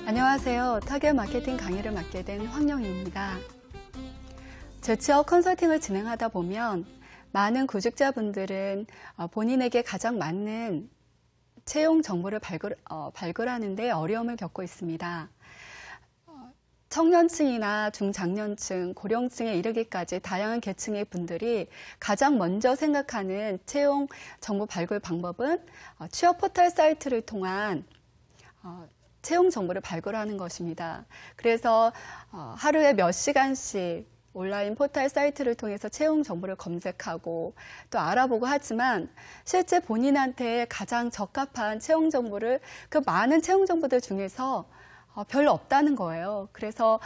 안녕하세요. 타겟 마케팅 강의를 맡게 된 황영희입니다. 재취업 컨설팅을 진행하다 보면 많은 구직자분들은 본인에게 가장 맞는 채용 정보를 발굴하는 데 어려움을 겪고 있습니다. 청년층이나 중장년층, 고령층에 이르기까지 다양한 계층의 분들이 가장 먼저 생각하는 채용 정보 발굴 방법은 취업 포털 사이트를 통한 채용 정보를 발굴하는 것입니다. 그래서 하루에 몇 시간씩 온라인 포털 사이트를 통해서 채용 정보를 검색하고 또 알아보고 하지만 실제 본인한테 가장 적합한 채용 정보를 그 많은 채용 정보들 중에서 별로 없다는 거예요. 그래서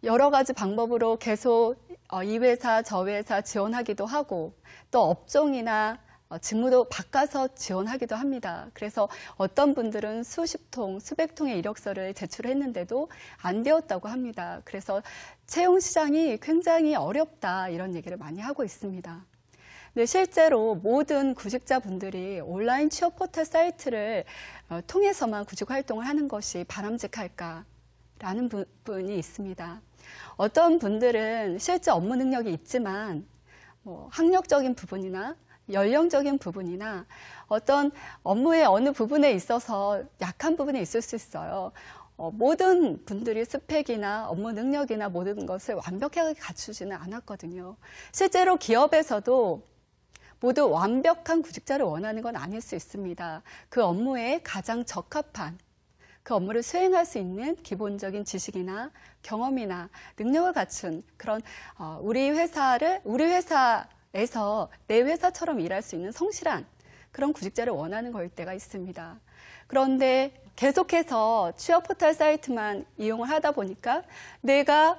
여러 가지 방법으로 계속 이 회사 저 회사 지원하기도 하고 또 업종이나 직무도 바꿔서 지원하기도 합니다. 그래서 어떤 분들은 수십 통, 수백 통의 이력서를 제출했는데도 안 되었다고 합니다. 그래서 채용 시장이 굉장히 어렵다 이런 얘기를 많이 하고 있습니다. 근데 실제로 모든 구직자분들이 온라인 취업 포털 사이트를 통해서만 구직 활동을 하는 것이 바람직할까라는 부분이 있습니다. 어떤 분들은 실제 업무 능력이 있지만 학력적인 부분이나 연령적인 부분이나 어떤 업무의 어느 부분에 있어서 약한 부분이 있을 수 있어요. 모든 분들이 스펙이나 업무 능력이나 모든 것을 완벽하게 갖추지는 않았거든요. 실제로 기업에서도 모두 완벽한 구직자를 원하는 건 아닐 수 있습니다. 그 업무에 가장 적합한 그 업무를 수행할 수 있는 기본적인 지식이나 경험이나 능력을 갖춘 그런 우리 회사에서 내 회사처럼 일할 수 있는 성실한 그런 구직자를 원하는 거일 때가 있습니다. 그런데 계속해서 취업 포털 사이트만 이용을 하다 보니까 내가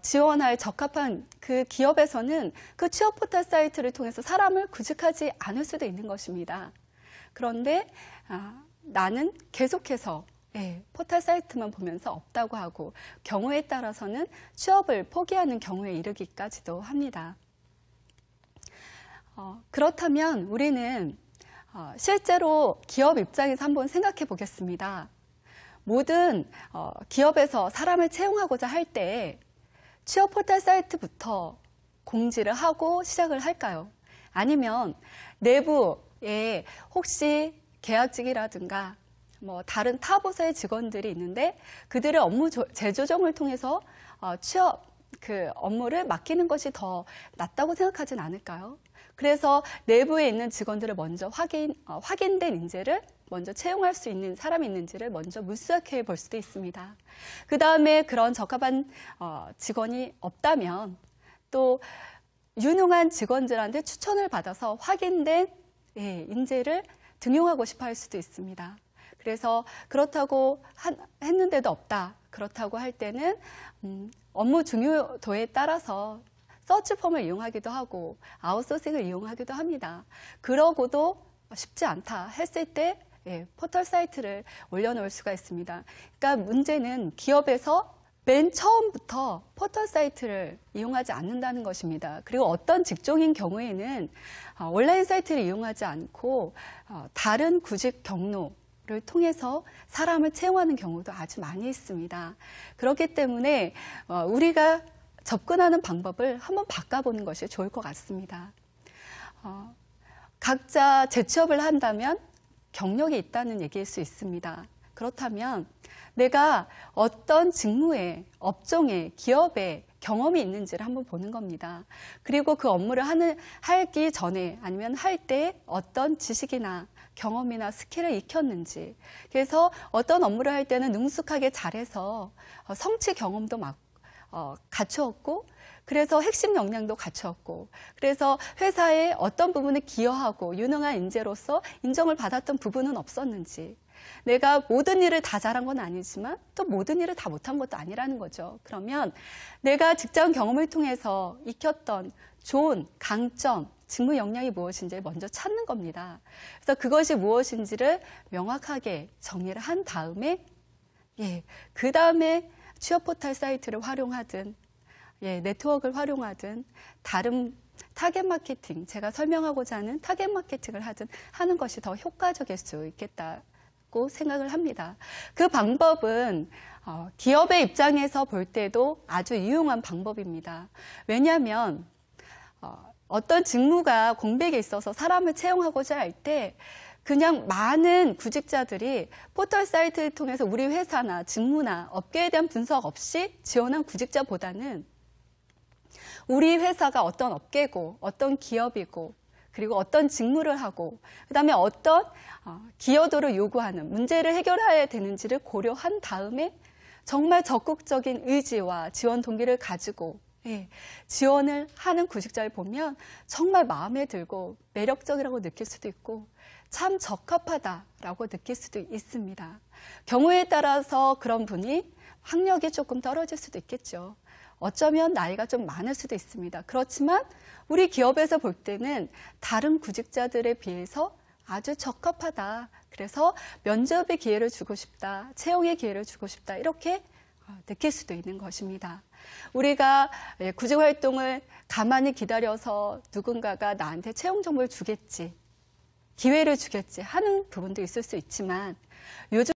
지원할 적합한 그 기업에서는 그 취업 포털 사이트를 통해서 사람을 구직하지 않을 수도 있는 것입니다. 그런데 나는 계속해서 포털 사이트만 보면서 없다고 하고 경우에 따라서는 취업을 포기하는 경우에 이르기까지도 합니다. 그렇다면 우리는 실제로 기업 입장에서 한번 생각해 보겠습니다. 모든 기업에서 사람을 채용하고자 할 때 취업 포털 사이트부터 공지를 하고 시작을 할까요? 아니면 내부에 혹시 계약직이라든가 다른 타 부서의 직원들이 있는데 그들의 업무 재조정을 통해서 취업 업무를 맡기는 것이 더 낫다고 생각하진 않을까요? 그래서 내부에 있는 직원들을 먼저 확인된 인재를 먼저 채용할 수 있는 사람이 있는지를 먼저 물수학해 볼 수도 있습니다. 그 다음에 그런 적합한 직원이 없다면 또 유능한 직원들한테 추천을 받아서 확인된 인재를 등용하고 싶어 할 수도 있습니다. 그래서 그렇다고 했는데도 없다. 그렇다고 할 때는 업무 중요도에 따라서 서치폼을 이용하기도 하고 아웃소싱을 이용하기도 합니다. 그러고도 쉽지 않다 했을 때 포털 사이트를 올려놓을 수가 있습니다. 그러니까 문제는 기업에서 맨 처음부터 포털 사이트를 이용하지 않는다는 것입니다. 그리고 어떤 직종인 경우에는 온라인 사이트를 이용하지 않고 다른 구직 경로를 통해서 사람을 채용하는 경우도 아주 많이 있습니다. 그렇기 때문에 우리가 접근하는 방법을 한번 바꿔보는 것이 좋을 것 같습니다. 각자 재취업을 한다면 경력이 있다는 얘기일 수 있습니다. 그렇다면 내가 어떤 직무에, 업종에, 기업에 경험이 있는지를 한번 보는 겁니다. 그리고 그 업무를 하기 전에 아니면 할 때 어떤 지식이나 경험이나 스킬을 익혔는지, 그래서 어떤 업무를 할 때는 능숙하게 잘해서 성취 경험도 갖추었고, 그래서 핵심 역량도 갖추었고, 그래서 회사의 어떤 부분에 기여하고 유능한 인재로서 인정을 받았던 부분은 없었는지, 내가 모든 일을 다 잘한 건 아니지만 또 모든 일을 다 못한 것도 아니라는 거죠. 그러면 내가 직장 경험을 통해서 익혔던 좋은 강점, 직무 역량이 무엇인지 먼저 찾는 겁니다. 그래서 그것이 무엇인지를 명확하게 정리를 한 다음에 그 다음에 취업 포털 사이트를 활용하든 네트워크를 활용하든 다른 타겟 마케팅, 제가 설명하고자 하는 타겟 마케팅을 하는 것이 더 효과적일 수 있겠다고 생각을 합니다. 그 방법은 기업의 입장에서 볼 때도 아주 유용한 방법입니다. 왜냐하면 어떤 직무가 공백이 있어서 사람을 채용하고자 할 때 그냥 많은 구직자들이 포털 사이트를 통해서 우리 회사나 직무나 업계에 대한 분석 없이 지원한 구직자보다는 우리 회사가 어떤 업계고 어떤 기업이고 그리고 어떤 직무를 하고 그다음에 어떤 기여도를 요구하는 문제를 해결해야 되는지를 고려한 다음에 정말 적극적인 의지와 지원 동기를 가지고 지원을 하는 구직자를 보면 정말 마음에 들고 매력적이라고 느낄 수도 있고 참 적합하다라고 느낄 수도 있습니다. 경우에 따라서 그런 분이 학력이 조금 떨어질 수도 있겠죠. 어쩌면 나이가 좀 많을 수도 있습니다. 그렇지만 우리 기업에서 볼 때는 다른 구직자들에 비해서 아주 적합하다. 그래서 면접의 기회를 주고 싶다. 채용의 기회를 주고 싶다. 이렇게 느낄 수도 있는 것입니다. 우리가 구직 활동을 가만히 기다려서 누군가가 나한테 채용 정보를 주겠지, 기회를 주겠지 하는 부분도 있을 수 있지만 요즘